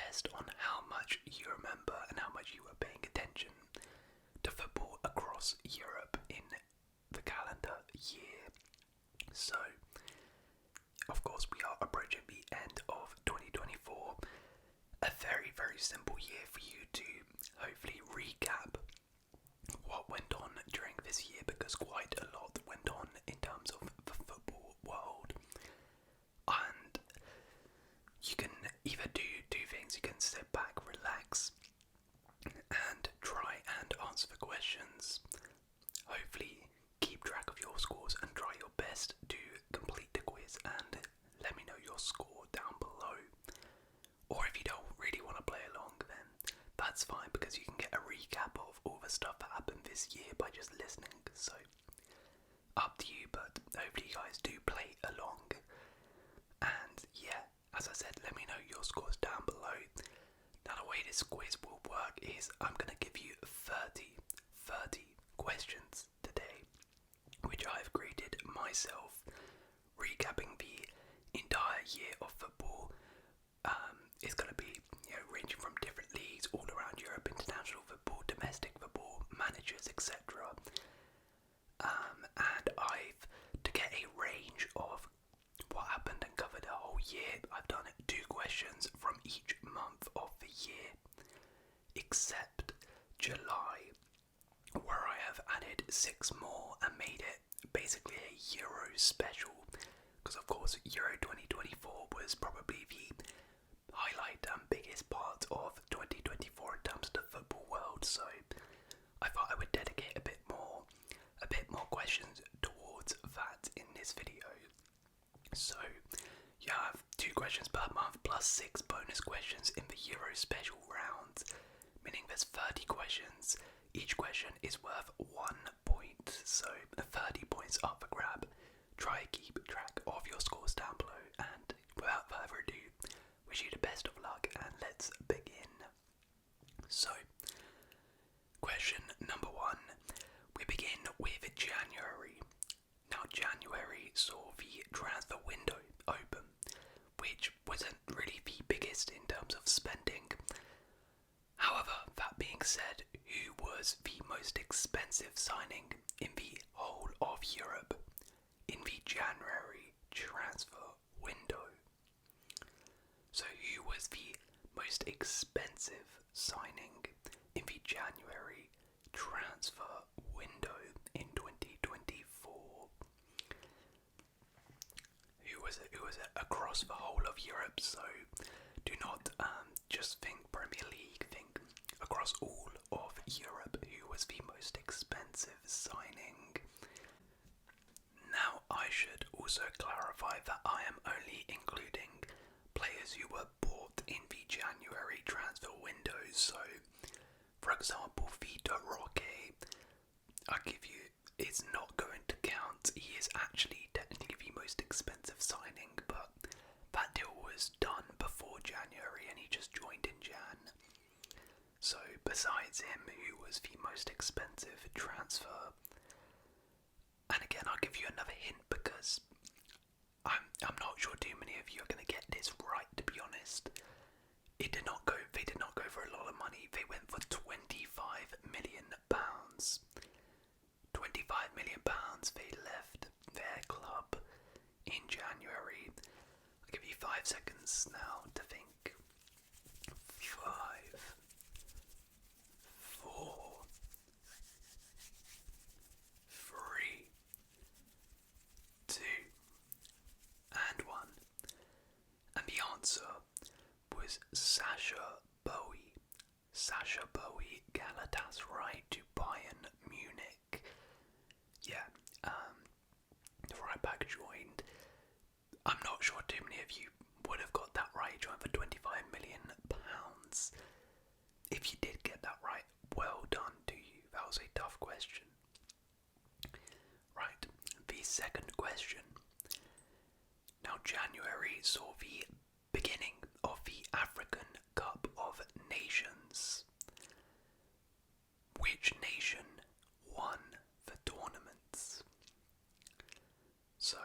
test on how much you remember and how much you were paying attention to football across Europe in the calendar year. So, of course, we are approaching the end of 2024. A very, very simple year for you to hopefully recap what went on during this year, because quite a lot went on in terms of the football world. And you can either do two things. You can sit back, relax, and try and answer the questions. Hopefully keep track of your scores and try your best to complete the quiz, and let me know your score down below. Or if you don't really want to play along, then that's fine, because you can get a recap of all the stuff that happened this year by just listening. So up to you, but hopefully you guys do play along. And yeah, as I said, let me know your scores down below. Now, the way this quiz will work is I'm going to give you 30 questions today, which I've created myself, recapping the entire year of football. It's going to be, ranging from different leagues all around Europe, international football, domestic football, managers, etc. And to get a range of what happened and cover the whole year, I've done 2 questions from each month of the year, except July, where I have added 6 more and made it basically a Euro special, because of course Euro 2024 was probably the highlight and biggest part of 2024 in terms of the football world, so I thought I would dedicate a bit more questions towards that in this video. So you have 2 questions per month plus 6 bonus questions in the Euro special round, meaning there's 30 questions. Each question is worth 1 point, so 30 points up for grab. Try to keep track of your scores down below, and without further ado, wish you the best of luck, and let's begin. So, question number 1. We begin with January. Now, January saw the transfer window open, which wasn't really the biggest in terms of spending. However, that being said, who was the most expensive signing in the whole of Europe in the January transfer window? So who was the most expensive signing in the January transfer window in 2024? Who was it across the whole of Europe? So do not just think Premier League, think across all of Europe. Who was the most expensive signing? Now, I should also clarify that I am only including players who were bought in the January transfer window. So, for example, Vitor Roque, it's not going to count. He is actually technically the most expensive signing, but that deal was done before January and he just joined in Jan. So besides him, who was the most expensive transfer? And again, I'll give you another hint, because I'm not sure too many of you are going to get this right, to be honest. They did not go for a lot of money. They went for £25 million. £25 million they left their club in January. I'll give you 5 seconds now to think. 5, 4, 3, 2, and 1. And the answer was Sacha Bowie. Sacha Bowie, Galatasaray to Bayern Munich. Yeah, the right back joined. I'm not sure too many of you would have got that right. Joined for £25 million. If you did get that right, well done to you. That was a tough question. Right, the second question. Now, January saw the beginning of the African Cup of Nations. Which nation won the tournaments? So,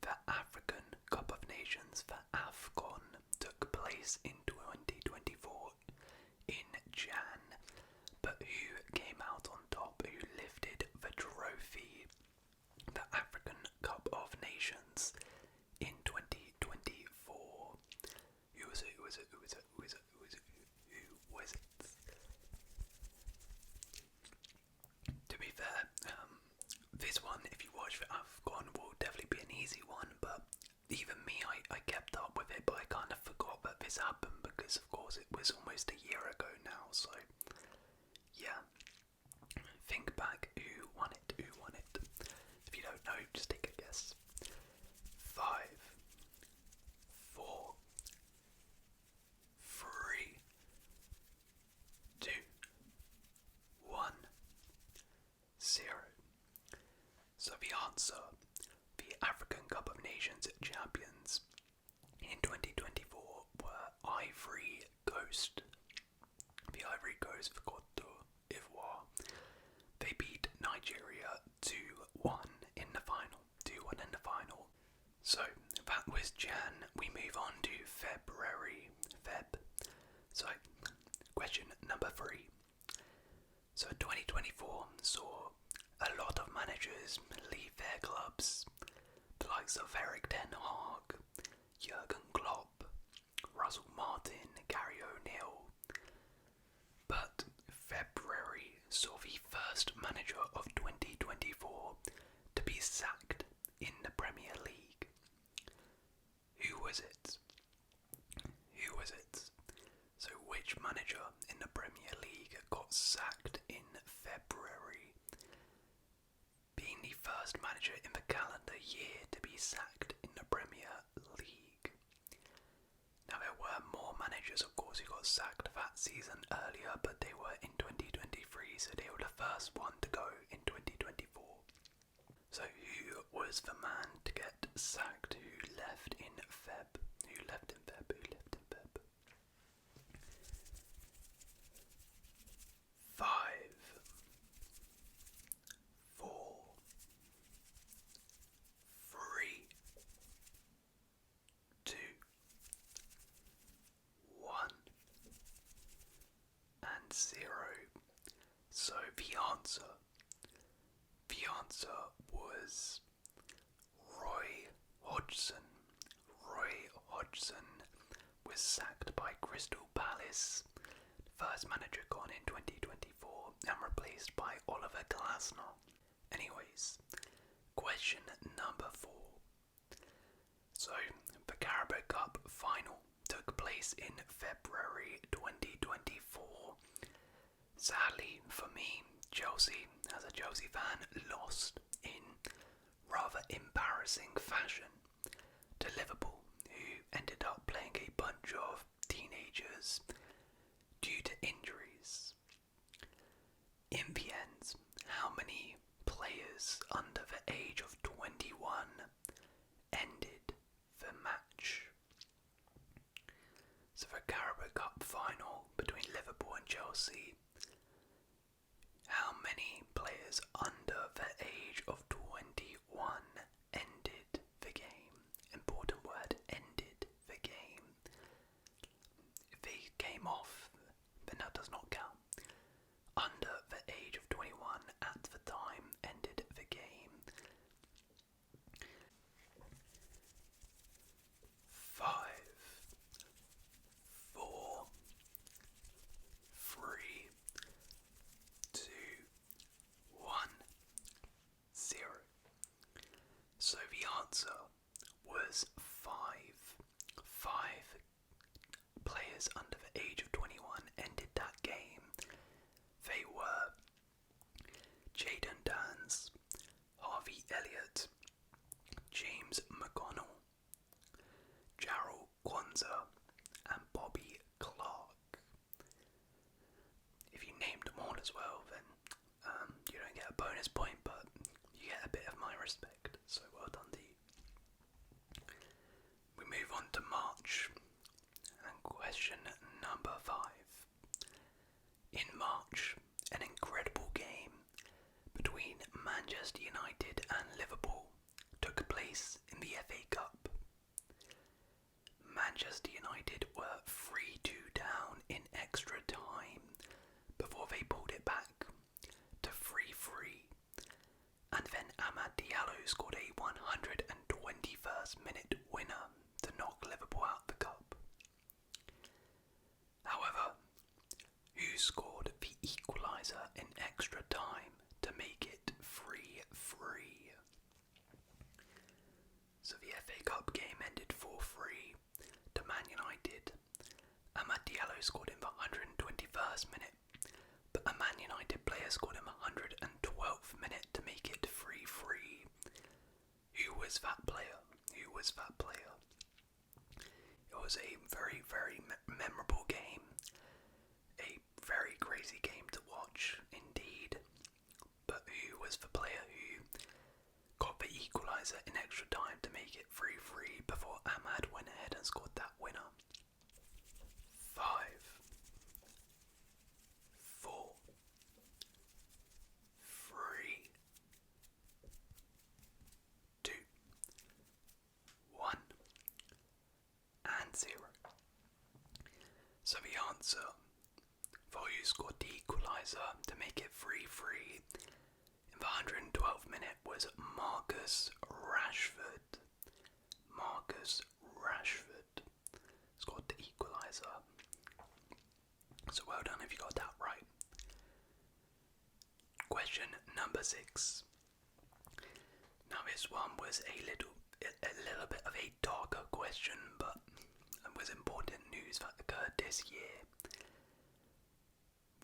the African Cup of Nations, the AFCON, took place in 2024. course it was almost a year ago now, so yeah. Think back, who won it? If you don't know, just take a guess. 5, 4, 3, 2, 1, 0. So the answer, the African Cup of Nations champions in 2024 were Ivory Coast. The Ivory Coast for Cote d'Ivoire. They beat Nigeria 2-1 in the final. 2-1 in the final. So that was Jan. We move on to February. So question number 3. So 2024 saw a lot of managers leave their clubs. The likes of Eric Ten Hag, Jurgen Klopp, Russell Martin, Gary O'Neill. But February saw the first manager of 2024 to be sacked in the Premier League. Who was it? So which manager in the Premier League got sacked in February? Being the first manager in the calendar year to be sacked in the Premier League. Now there were more managers, of course, who got sacked that season earlier, but they were in 2023, so they were the first one to go in 2024. So who was the man to get sacked? Who left in Feb? 5, 4, 3, 2, 1, and 0. So the answer was Roy Hodgson. Roy Hodgson was sacked by Crystal Palace, first manager gone in 2024, and replaced by Oliver Glasner. Anyways, question number 4. So, the Carabao Cup final took place in February 2024. Sadly for me, Chelsea, as a Chelsea fan, lost in rather embarrassing fashion to Liverpool, who ended up playing a bunch of teenagers due to injuries. In the end, how many players under the age of 21 ended the match? So the Carabao Cup final between Liverpool and Chelsea, how many players under the age of 21 ended the game? Important word, ended the game. If they came off, then that does not count. Under the age of 21 at the time ended the game. 5, 4, 3, 2, 1, 0. So the answer was 5. 5 players under the age of 21 ended that game. They were Jadon Dans, Harvey Elliott, James McConnell, Jarrell Kwanzaa, and Bobby Clark. If you named them all as well, then you don't get a bonus point, but you get a bit of my respect, so well done to you. We move on to March, and question number 5. In March, an incredible game between Manchester United and Liverpool took place in the FA Cup. Manchester United were 3-2 down in extra time before they pulled it back to 3-3, and then Amad Diallo scored a 121st minute winner to knock Liverpool out the cup. However, who scored the equaliser in extra time to make it 3-3? So the FA Cup game ended 4-3 to Man United. Amad Diallo scored in the 121st minute, but a Man United player scored in the 112th minute to make it 3-3. Who was that player? Who was that player? It was a very, very memorable game. A very crazy game to watch, indeed. But who was the player who got the equaliser in extra time to make it 3-3 before Ahmad went ahead and scored that winner? 5, 4, 3, 2, 1, and 0. So the answer for who scored the equaliser to make it 3-3 in the 112th minute was Marcus Rashford. Marcus Rashford scored the equaliser. So well done if you got that right. Question number 6. Now this one was a little bit of a darker question, but it was important news that occurred this year.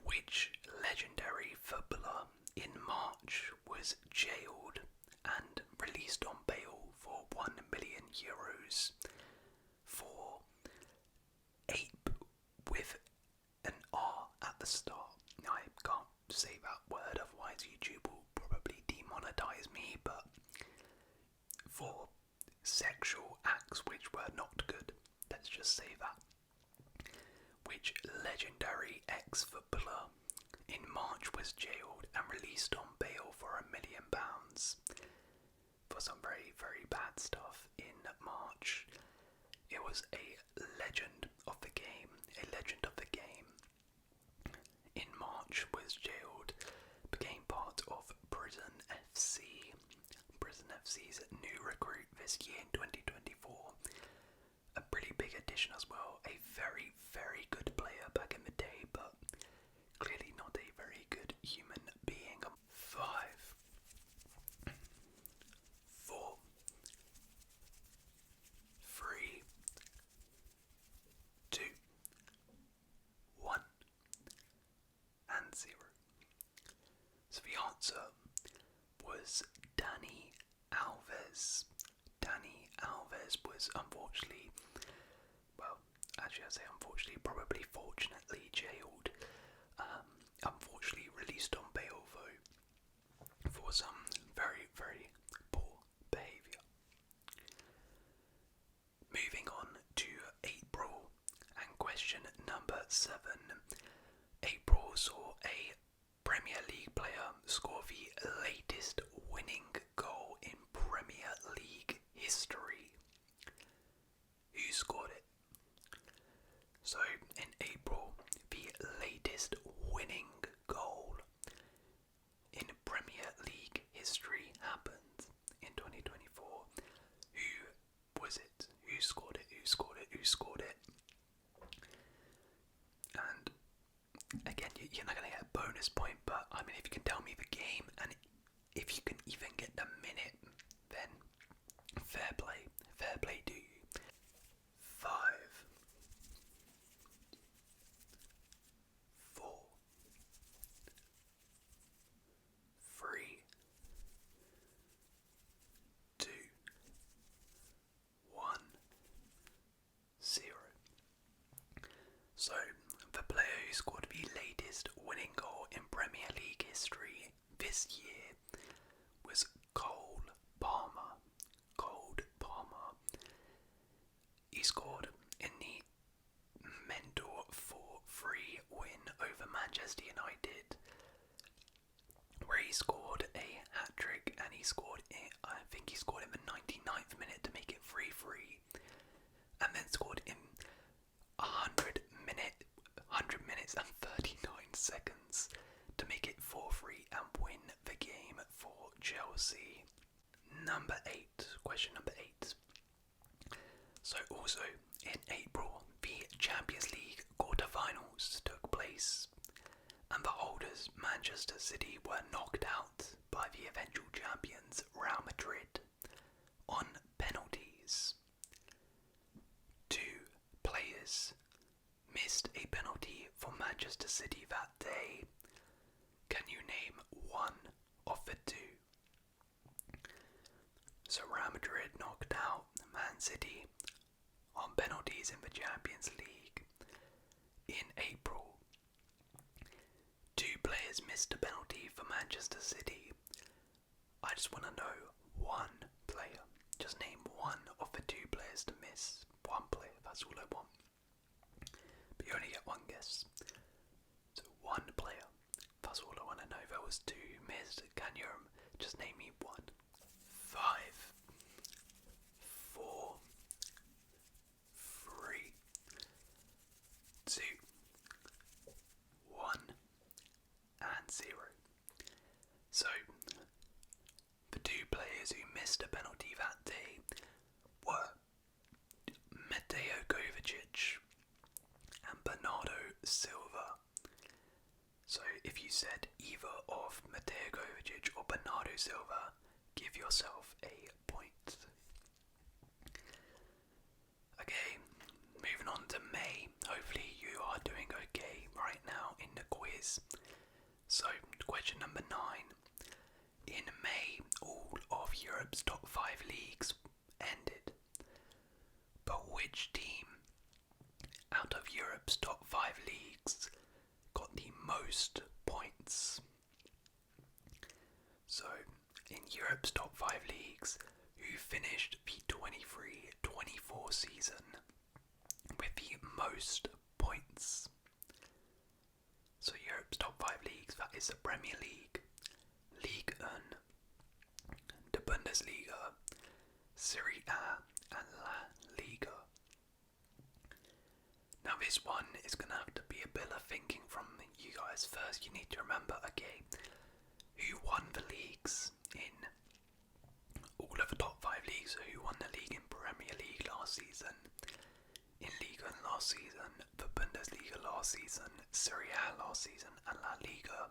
Which legendary footballer in March was jailed and released on bail for €1 million for ape with an R at the start? Now, I can't say that word, otherwise YouTube will probably demonetize me, but for sexual acts which were not good, let's just say that. Which legendary ex-footballer in March was jailed and released on bail for £1 million for some very, very bad stuff in March? It was a legend of the game. A legend of the game in March was jailed, became part of Prison FC. Prison FC's new recruit this year in 2024. A pretty big addition as well. A very, very good player back in the day, but clearly not a very good human being. 5, 4, 3, 2, 1, and 0. So the answer was Dani Alves. Dani Alves was unfortunately, well, actually I say unfortunately, probably fortunately jailed. Unfortunately released on bail though for some very, very poor behaviour. Moving on to April, and question number 7. April saw a Premier League player score the latest winning goal in Premier League history. Who scored it? So in April, the latest winning goal in Premier League history happened in 2024. Who was it? Who scored it? Who scored it? Who scored it? And again, you're not going to get a bonus point, but I mean, if you can tell me the game and if you can even get the minute, then fair play to you. 5, 4, 3, 2, 1, 0. So, the player who scored the latest winning goal in Premier League history this year was Cole Palmer. He scored in the mental 4-3 win over Manchester United, where he scored a hat-trick, and I think he scored in the 99th minute to make it 3-3, and then scored in 100 minutes and 39 seconds to make it 4-3 and win the game for Chelsea. Number 8, question number 8. So also in April, the Champions League quarter-finals took place, and the holders Manchester City were knocked out by the eventual champions Real Madrid on penalties. 2 players missed a penalty for Manchester City that day? Can you name one of the two? So Real Madrid knocked out Man City on penalties in the Champions League in April. Two players missed a penalty for Manchester City. I just want to know one player. Just name one of the two players to miss. One player, that's all I want. But you only get one guess. So one player. That's all I want to know. There was two missed. Can you just name me one? 5, 4, 3, 2, 1, and 0. So, the two players who missed a penalty that day were Mateo Kovacic and Bernardo Silva. So if you said either of Mateo Kovacic or Bernardo Silva, give yourself a point. Okay, moving on to May. Hopefully you are doing okay right now in the quiz. So, question number 9. In May, all of Europe's top 5 leagues ended. But which team out of Europe's top 5 leagues got the most points? So, in Europe's top 5 leagues, who finished the 23-24 season with the most points? So Europe's top 5 leagues, that is the Premier League, Ligue 1, the Bundesliga, Serie A, and La Liga. Now this one is going to have to be a bit of thinking from you guys. First you need to remember, okay, who won the leagues in all of the top 5 leagues. So who won the league in Premier League last season, in Liga last season, the Bundesliga last season, Serie A last season, and La Liga.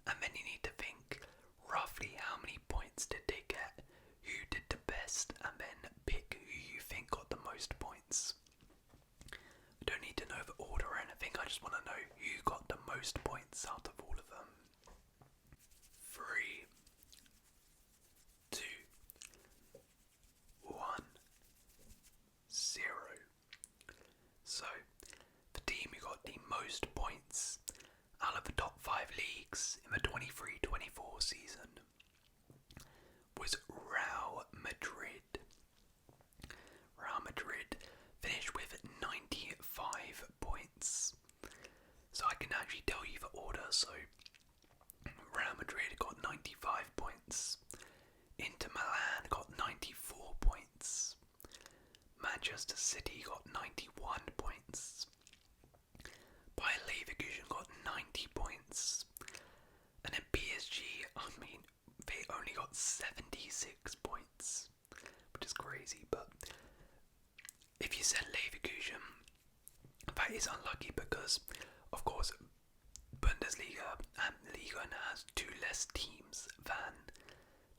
And then you need to think roughly how many points did they get, who did the best, and then pick who you think got the most points. I don't need to know the order or anything, I just want to know who got the most points out of all of them. 3, 2, 1, 0. So, the team who got the most points out of the top 5 leagues in the 23-24 season was Real Madrid. Real Madrid finished with 95 points. So I can actually tell you the order. So Real Madrid got 95 points. Inter Milan got 94 points. Manchester City got 91 points. Bayer Leverkusen got 90 points. And then PSG, I mean, they only got 76 points, which is crazy. But if you said Leverkusen, that is unlucky because, of course, Bundesliga and Liga has 2 less teams than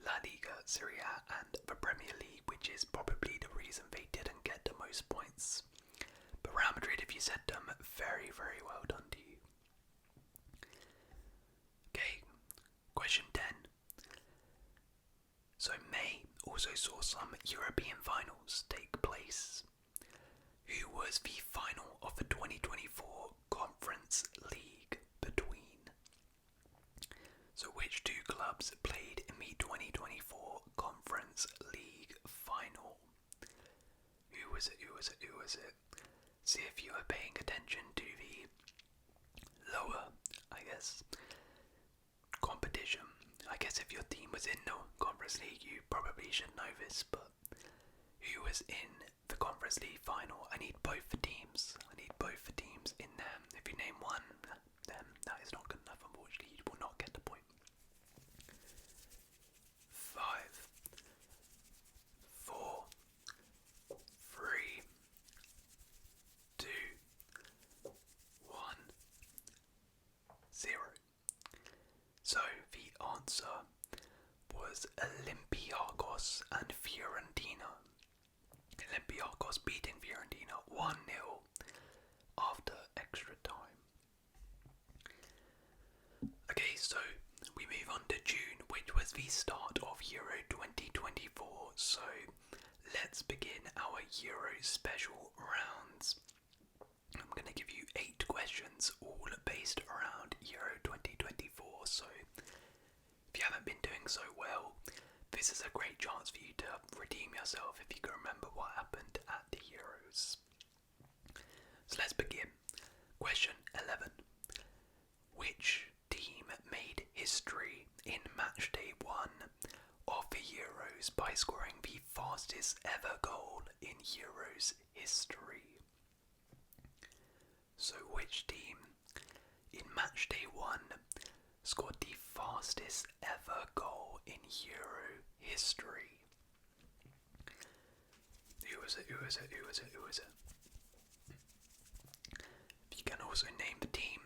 La Liga, Serie A, and the Premier League, which is probably the reason they didn't get the most points. But Real Madrid, if you said them, very, very well done to you. Okay, question 10. So May also saw some European finals take place. Who was the final of the 2024 Conference League between? So which 2 clubs played in the 2024 Conference League final? Who was it? See if you are paying attention to the lower, I guess, competition. I guess if your team was in the Conference League, you probably should know this, but who was in the Conference League final? I need both the teams. In there. If you name one, then that is not good enough, unfortunately. You will not get the point. 5, 4, 3, 2, 1, 0. So the answer was Olympiacos and Fiorentina. Olympiacos beating Fiorentina 1-0, which was the start of Euro 2024. So let's begin our Euro special rounds. I'm going to give you 8 questions, all based around Euro 2024. So if you haven't been doing so well, this is a great chance for you to redeem yourself if you can remember what happened at the Euros. So let's begin. Question 11. Which team made history in matchday 1 of the Euros by scoring the fastest ever goal in Euros history? So which team in matchday 1 scored the fastest ever goal in Euro history? Who was it? You can also name the team,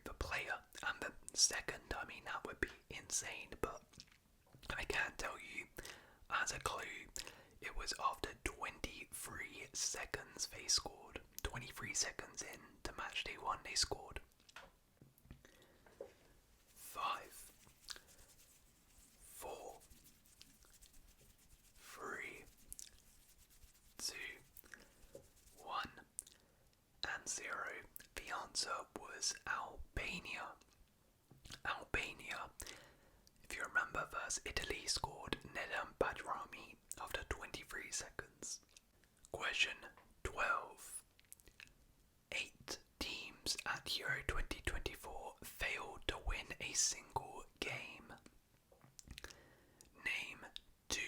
the player, and the second. I mean, that would be insane, but I can't tell you as a clue. It was after 23 seconds they scored. 23 seconds in to match day 1 they scored. 5, 4, 3, 2, 1, and 0. The answer was Albania. Albania, if you remember, versus Italy scored Nedum Bajrami after 23 seconds. Question 12. 8 teams at Euro 2024 failed to win a single game. Name 2.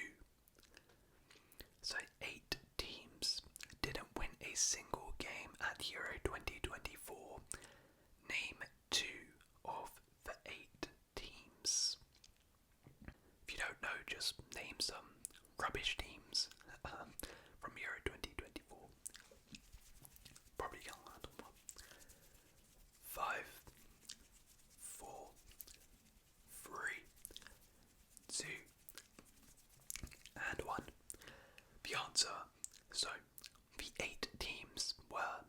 So 8 teams didn't win a single game at Euro 2024. Name 2 of the 8 teams. If you don't know, just name some rubbish teams from Euro 2024. Probably can't land on one. 5, 4, 3, 2, and 1. The answer, so the 8 teams were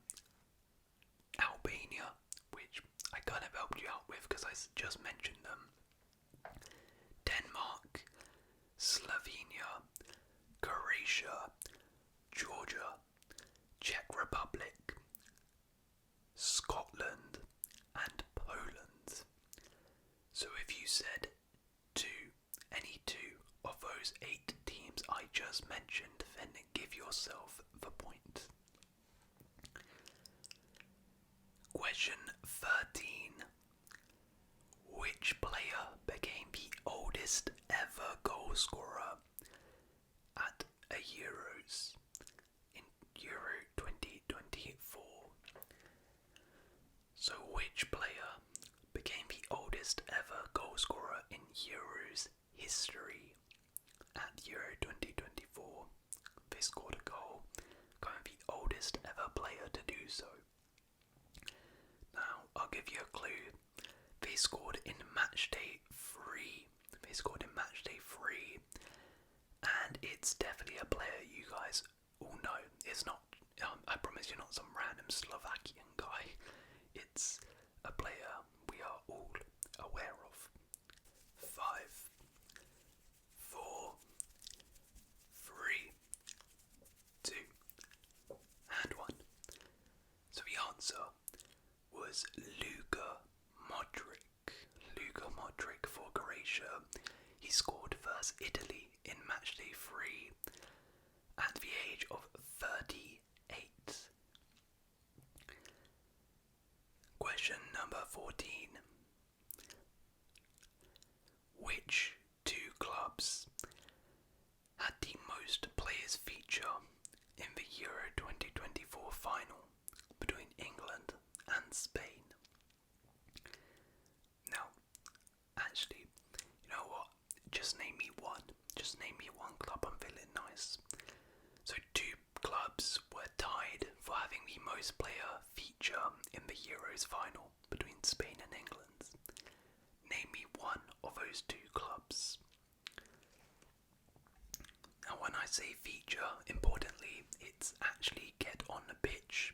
Albania, which I kind of helped you out with because I just mentioned them, Denmark, Slovenia, Croatia, Georgia, Czech Republic, Scotland, and Poland. So if you said any two of those 8 teams I just mentioned, then give yourself the point. Question 13. Which player became the oldest ever goal scorer at a Euros in Euro 2024? So which player became the oldest ever goal scorer in Euros history at Euro 2024? They scored a goal, kind of the oldest ever player to do so. Now, I'll give you a clue. They scored in matchday 3. They scored in matchday 3. And it's definitely a player you guys all know. It's not, I promise you're not some random Slovakian guy. It's a player we are all aware of. 5, 4, 3, 2, and 1. So the answer was Luka Modric. Luka Modric for Croatia. He scored versus Italy in matchday 3 at the age of 38. Question number 14. Which 2 clubs had the most players feature in the Euro 2024 final between England and Spain? Now, actually, you know what? Just name me one. Just name me one club. I'm feeling nice. So 2 clubs were tied for having the most player feature in the Euros final between Spain and England. Name me one of those 2 clubs. Now when I say feature, importantly, it's actually get on the pitch.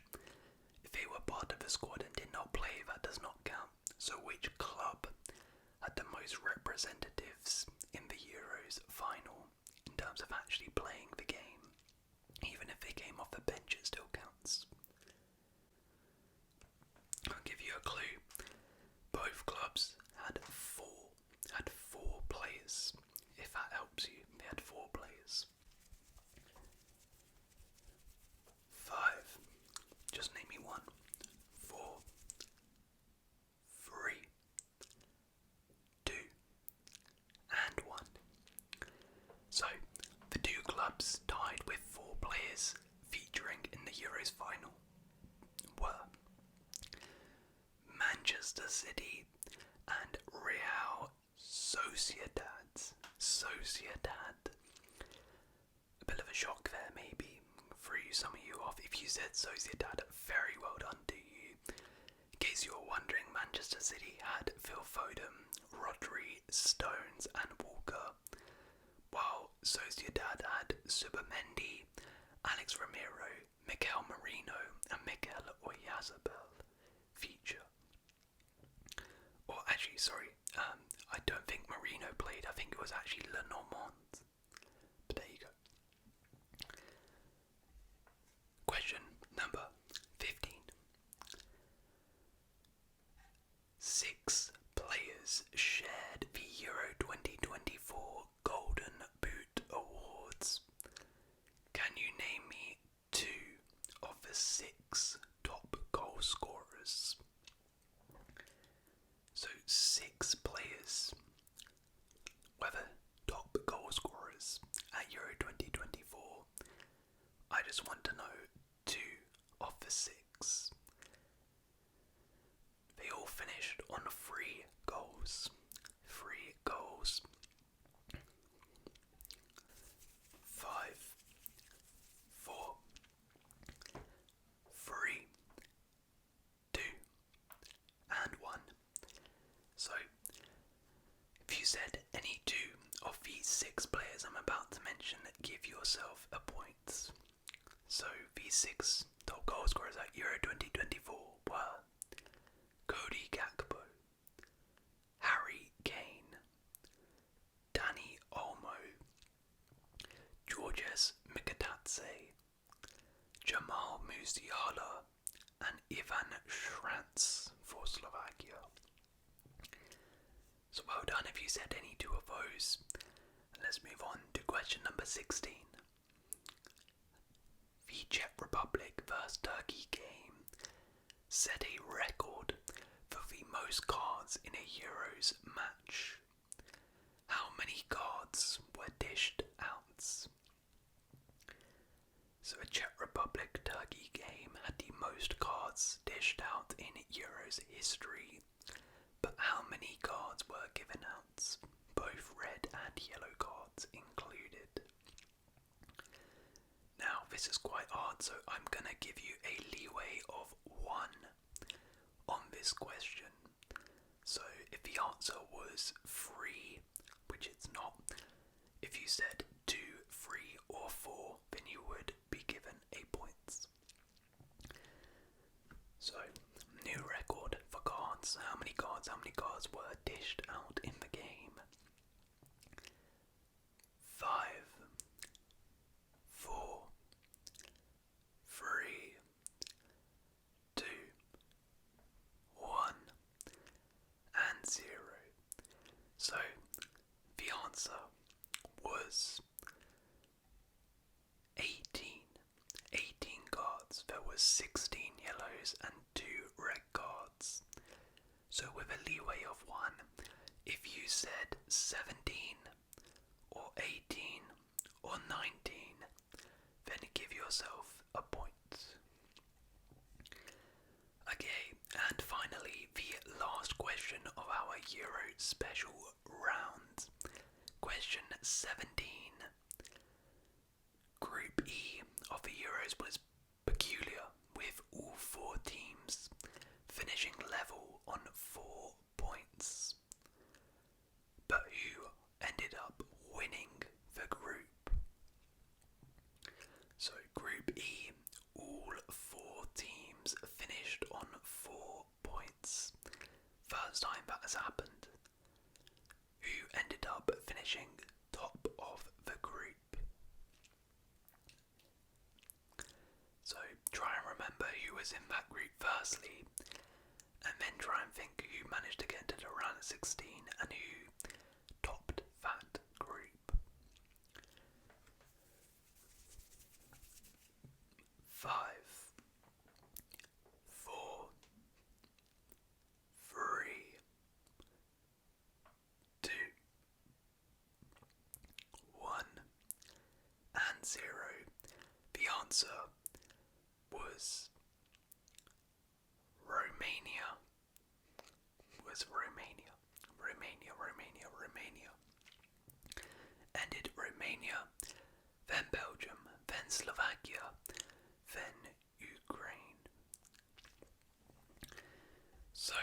If they were part of the squad and did not play, that does not count. So which club had the most representatives in the Euros final in terms of actually playing the game. Even if they came off the bench, it still counts. I'll give you a clue. Both clubs had four players. If that helps you, they had 4 players. 5. Just name me one. 4, 3, 2, and 1. So, the 2 clubs tied with 4 players featuring in the Euros final were Manchester City and Real Sociedad. A bit of a shock there, maybe. Threw some of you off. If you said Sociedad, very well done to you. In case you were wondering, Manchester City had Phil Foden, Rodri, Stones and Walker, while Sociedad had Subamendi, Alex Romero, Mikel Merino and Mikel Oyarzabal feature. Or actually, sorry, I don't think Merino played. I think it was actually Lenormand. But there you go. Question number 15. 6 players shared the Euro 2024 Golden Boot Awards. Can you name me 2 of the 6 top goal scorers? So 6 players were the top goal scorers at Euro 2024. I just want to know 2 of the 6. They all finished on 3 goals. 3 goals. 5, 4, 3, 2, and 1. So, if you said any 2 of these 6 players I'm about to mention, give yourself a point. So, these 6 top goal scorers at Euro 2024 were Cody Gakpo, Harry Kane, Dani Olmo, Georges Mikatadze, Jamal Musiala, and Ivan Šranc for Slovakia. So well done if you said any 2 of those. Let's move on to question number 16. The Czech Republic vs Turkey game set a record for the most cards in a Euros match. How many cards were dished out? So a Czech Republic Turkey game had the most cards dished out in Euros history, but how many cards were given out? Both red and yellow cards included. Now this is quite hard, so I'm gonna give you a leeway of 1 on this question. So if the answer was 3, which it's not, if you said 2, 3 or 4, then you would be given a point. So, new record for cards. How many cards were dished out in the game? 5, 4, 3, 2, 1, and 0. So, the answer was 18. 18 cards. There was 16 yellows and 2 red cards. So with a leeway of 1, if you said 17 or 18 or 19, then give yourself a point. Okay, and finally the last question of our Euro special round. Question 17. Group E of the Euros was peculiar, with all 4 teams finishing level on 4 points. But who ended up winning the group? So Group E, all 4 teams finished on 4 points. First time that has happened. ended up finishing top of the group. So try and remember who was in that group firstly, and then try and think who managed to get to the round of 16 and who topped that group. 5, 4, 3, 2, 1, and 0. The answer was Romania. Romania. Ended Romania, then Belgium, then Slovakia, then Ukraine. So,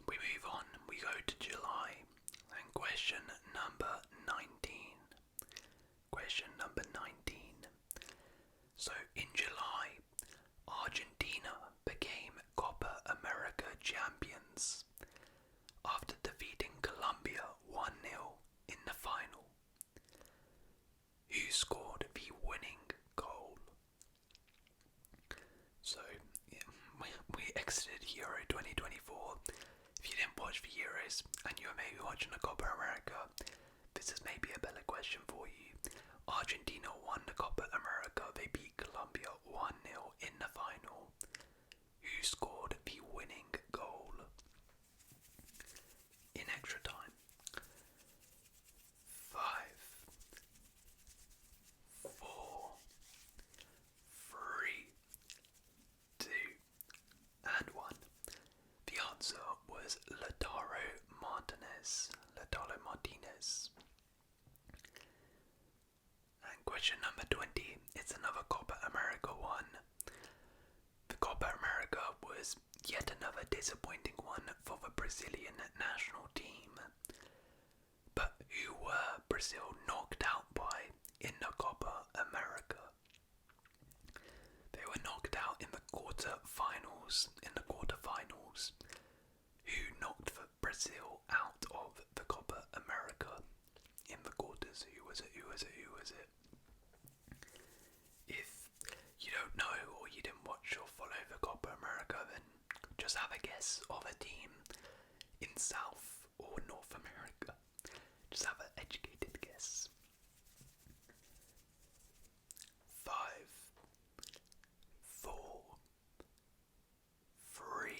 we move on, we go to July, and question number 19. Question number 19. So, in July, Argentina became Copa America champions after defeating Colombia 1-0 in the final. Who scored the winning goal? So, yeah, we exited Euro 2024. If you didn't watch the Euros and you were maybe watching the Copa America, this is maybe a better question for you. Argentina won the Copa America. They beat Colombia 1-0 in the final. Who scored the winning goal in extra time? 5, 4, 3, 2, and 1. The answer was Lautaro Martinez. And question number 20, it's another Copa America one. The Copa America was yet another disappointing one for the Brazilian national team. But who were Brazil knocked out by in the Copa America? They were knocked out in the quarter-finals. Who knocked Brazil out of the Copa America in the quarters? Who was it? If you don't know or you didn't watch or follow the Copa America, then just have a guess of a team in South or North America. Just have an educated guess. 5, 4, 3,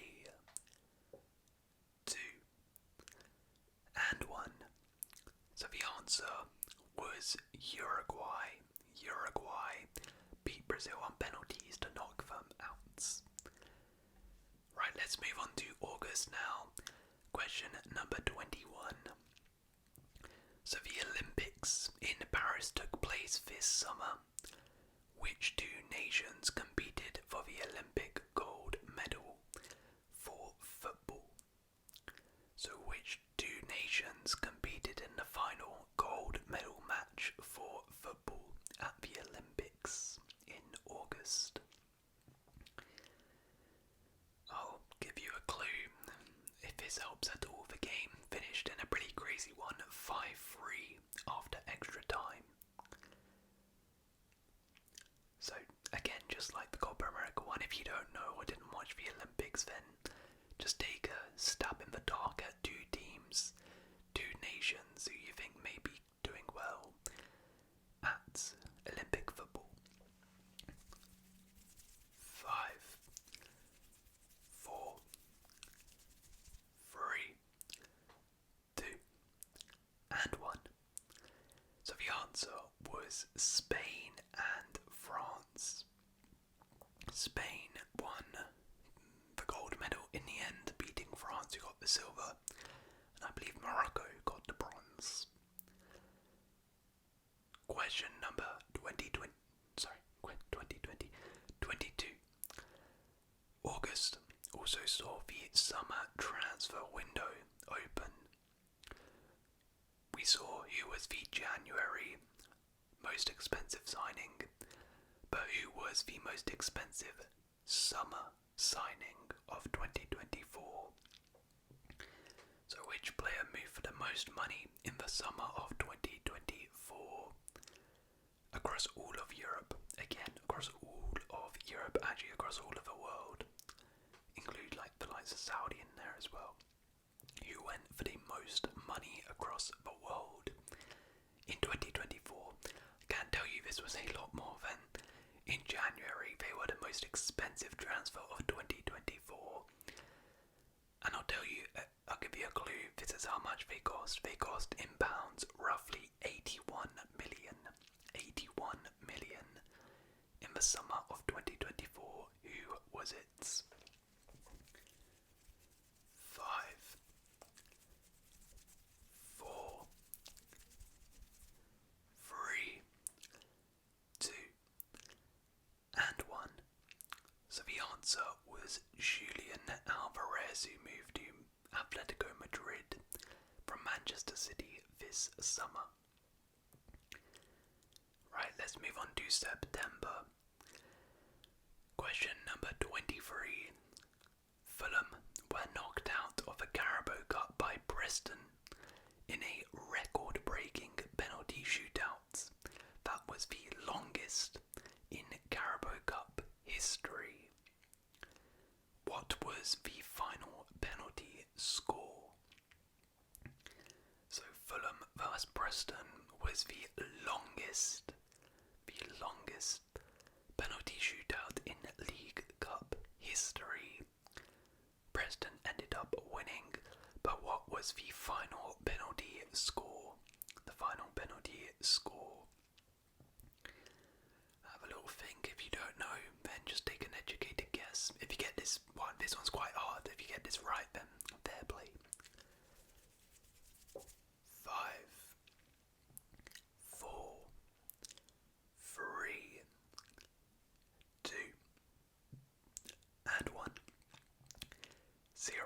2, and 1. So the answer was Uruguay. Uruguay beat Brazil on penalties to knock them out. Right, let's move on to August now. Question number 21. So the Olympics in Paris took place this summer. Which two nations competed for the Olympic gold medal for football? So which two nations competed in the final gold medal match for football at the Olympics in August? I'll give you a clue if this helps at all. The game finished in a pretty crazy one, 5-3 after extra time. So again, just like the Copa America one, if you don't know or didn't watch the Olympics, then just take a stab in the dark at two teams, two nations who you think may be doing well at Olympic football. 5, 4, 3, 2, and 1. So the answer was Spain and France. Spain won the gold medal in the end, beating France, who got the silver, and I believe Morocco got the bronze. Question number 22. August also saw the summer transfer window open. We saw who was the January most expensive signing, but who was the most expensive summer signing of 2024? So So which player moved for the most money in the summer of 2024? Across all of Europe. Again, across all of Europe, actually across all of the world. Include like the likes of Saudi in there as well. Who went for the most money across the world in 2024? I can't tell you this was a lot more than in January. They were the most expensive transfer of 2024. And I'll tell you, I'll give you a clue, this is how much they cost. They cost in pounds roughly 81 million. 81 million in the summer of 2024. Who was it? 5, 4, 3, 2, and 1. So the answer was Julian Alvarez, who moved to Atletico Madrid from Manchester City this summer. Right, let's move on to September. Question number 23. Fulham were knocked out of the Carabao Cup by Preston in a record-breaking penalty shootout that was the longest in Carabao Cup history. What was the final penalty score? So Fulham vs Preston was the longest penalty shootout in League Cup history. Preston ended up winning, but what was the final penalty score? The final penalty score. Have a little think. If you don't know, then just take an educated guess. If you get this one, this one's quite hard. If you get this right, then fair play. 5, 4, 3, 2, and 1. 0.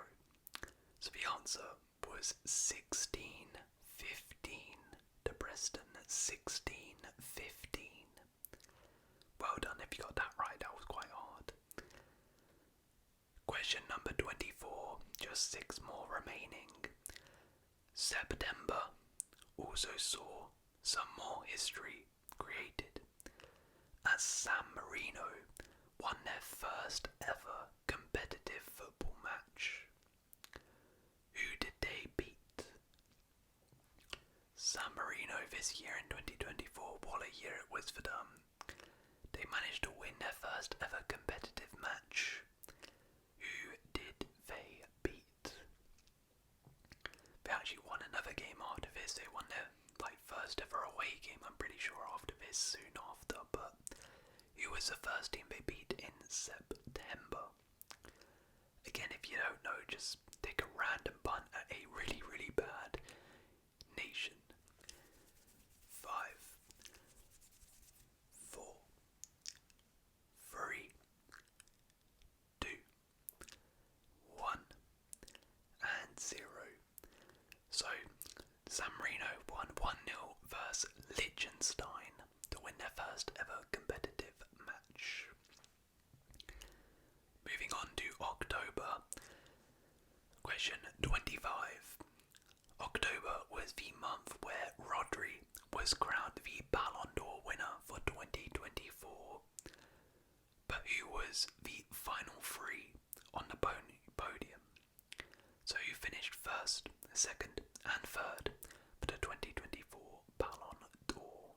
So the answer was 16-15 to Preston. 16-15. Well done if you got that right, that was quite hard. Question number 24, just 6 more remaining. September also saw some more history created as San Marino won their first ever competitive football match. Who did they beat? San Marino this year in 2024, what a year it was for them. They managed to win their first ever competitive match. Who did they beat? They actually won another game after this. They won their first ever away game, I'm pretty sure, after this, soon after. But who was the first team they beat in September? Again, if you don't know, just take a random punt at a really, really bad nation. 5, 4, 3, 2, 1, and 0. So, San Marino won 1-0 versus Liechtenstein to win their first ever competitive match. Moving on to October. Question 25. October was the month where Rodri was crowned the Ballon d'Or winner for 2024. But who was the final 3 on the podium? So who finished first, second and third for the 2024 Ballon d'Or?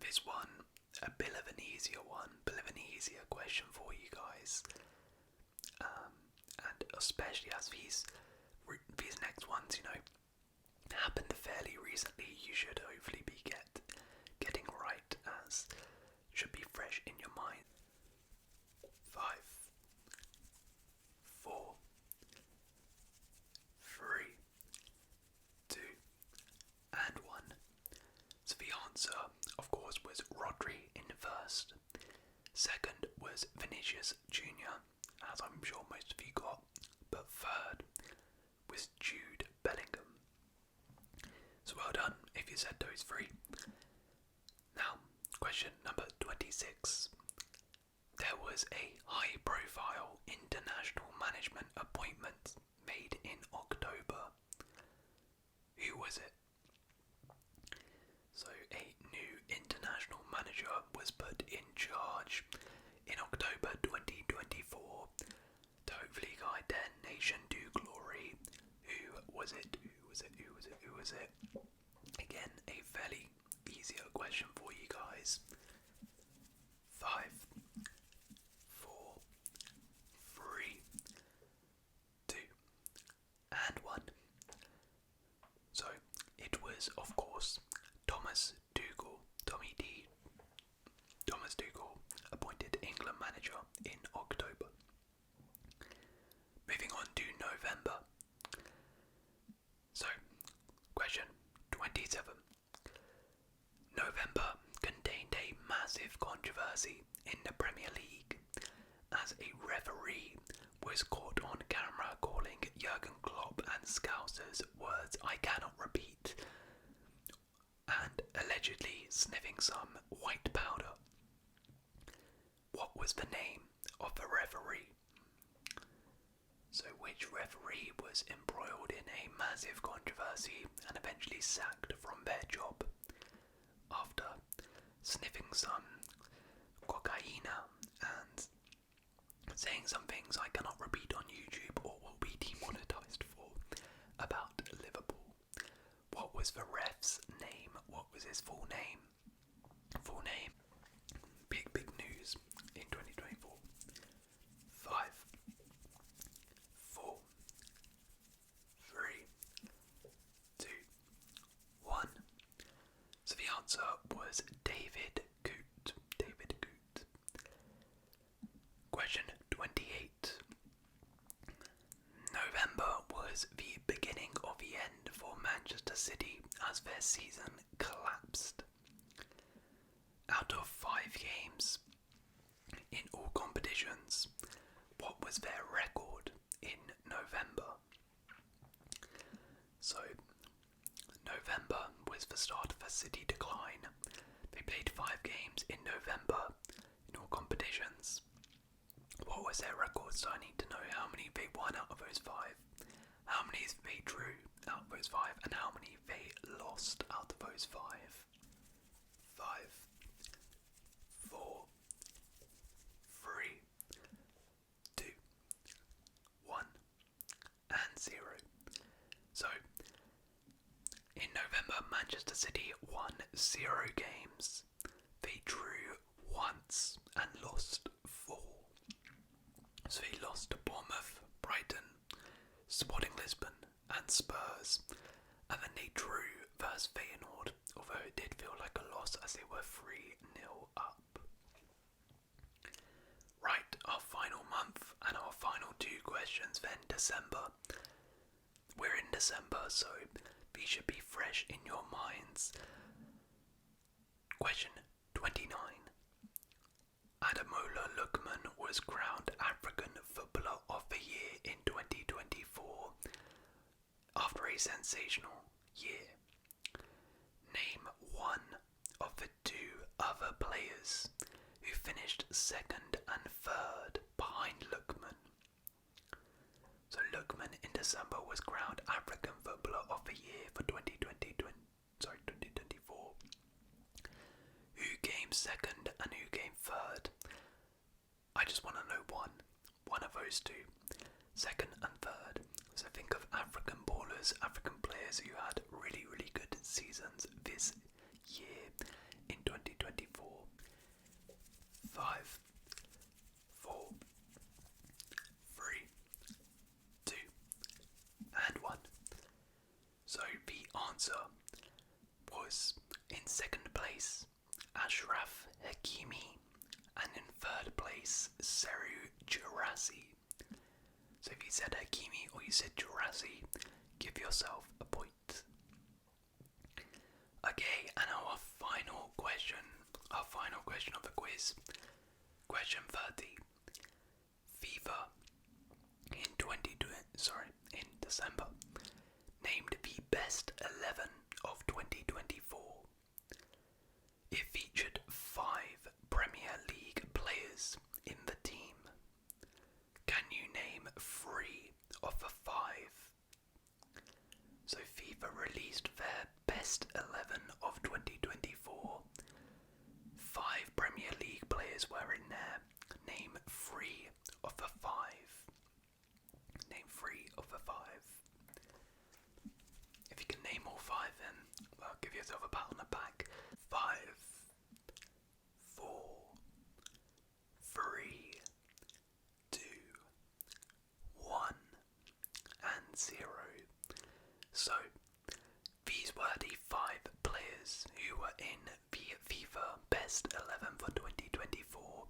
This one, a bit of an easier question for you guys. And especially as these next ones, happened fairly recently, you should hopefully be getting right, as should be fresh in your mind. 5, 4, 3, 2, and 1. So the answer, of course, was Rodri in first. Second was Vinicius Jr., as I'm sure most of you got. But third was Jude Bellingham. So well done if you said those 3. Now, question number 26. There was a high-profile international management appointment made in was put in charge in October 2024 to hopefully guide their nation to glory. Who was it? Again, a fairly easier question for you guys. 5, 4, 3, 2, and 1. So, it was, of course, Thomas Tuchel, appointed England manager in October. Moving on to November. So, question 27. November contained a massive controversy in the Premier League as a referee was caught on camera calling Jurgen Klopp and Scousers words I cannot repeat and allegedly sniffing some white powder. What was the name of the referee? So which referee was embroiled in a massive controversy and eventually sacked from their job after sniffing some cocaine and saying some things I cannot repeat on YouTube or will be demonetized for about Liverpool? What was the ref's name? What was his full name? Big news in 2024. 5, 4, 3, 2, 1. So the answer was David Coote. Question 28. November was the beginning of the end for Manchester City as their season collapsed. Out of 5 games in all competitions, what was their record in November? So, November was the start of a City decline. They played 5 games in November in all competitions. What was their record? So I need to know how many they won out of those 5, how many they drew out of those 5, and how many they lost out of those 5. 5, 4, 3, 2, 1, and 0. So, in November, Manchester City won 0 games. They drew once and lost 4. So they lost to Bournemouth, Brighton, Sporting Lisbon, and Spurs, and then they drew versus Feyenoord, although it did feel like a loss as they were 3-0 up. Right, our final month and our final 2 questions then, December. We're in December, so these should be fresh in your minds. Question 29. Ademola Lookman was crowned African Footballer of the Year in 2024 after a sensational year. Name one of the 2 other players who finished 2nd and 3rd behind Lookman. So Lookman in December was crowned African Footballer of the Year for 2024. Who came 2nd and who came 3rd? I just want to know one of those 2, 2nd and 3rd. So think of African ballers, African players who had really good seasons this year in 2024. 5, 4, 3, 2, and 1. So the answer was in 2nd place, Ashraf Hakimi, and in 3rd place, Seru Girassi. So if you said Hakimi or you said Girassi, give yourself a point. Okay, and our final question of the quiz. Question 30. FIFA in December named the best 11 of 2024. It featured 5 Premier League players in the team. Can you name 3 of the 5? So FIFA released their best 11 of 2024. 5 Premier were in there. Name 3 of the 5. Name 3 of the 5. If you can name all 5, then well, give yourself a pat on the back. 5, 4, 3, 2, 1, and 0. So, these were the 5 players who were in the FIFA Best 11 for 2024.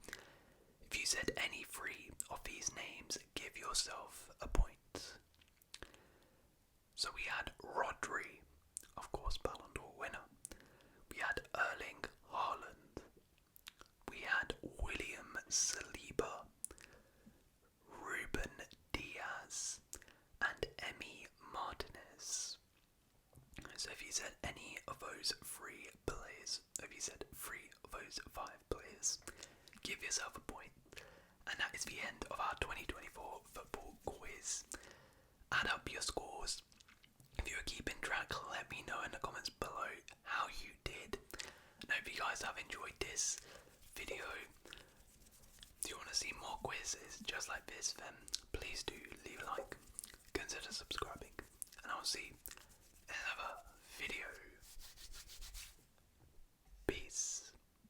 If you said any 3 of these names, give yourself a point. So we had Rodri, of course, Ballon d'Or winner. We had Erling Haaland. We had William Saliba, Ruben Diaz, and Emi Martinez. So if you said any of those 3 players, if you said 3 of those 5 players, give yourself a point. And that is the end of our 2024 football quiz. Add up your scores. If you are keeping track, let me know in the comments below how you did. And I hope you guys have enjoyed this video. If you want to see more quizzes just like this, then please do leave a like, consider subscribing, and I'll see you in another video.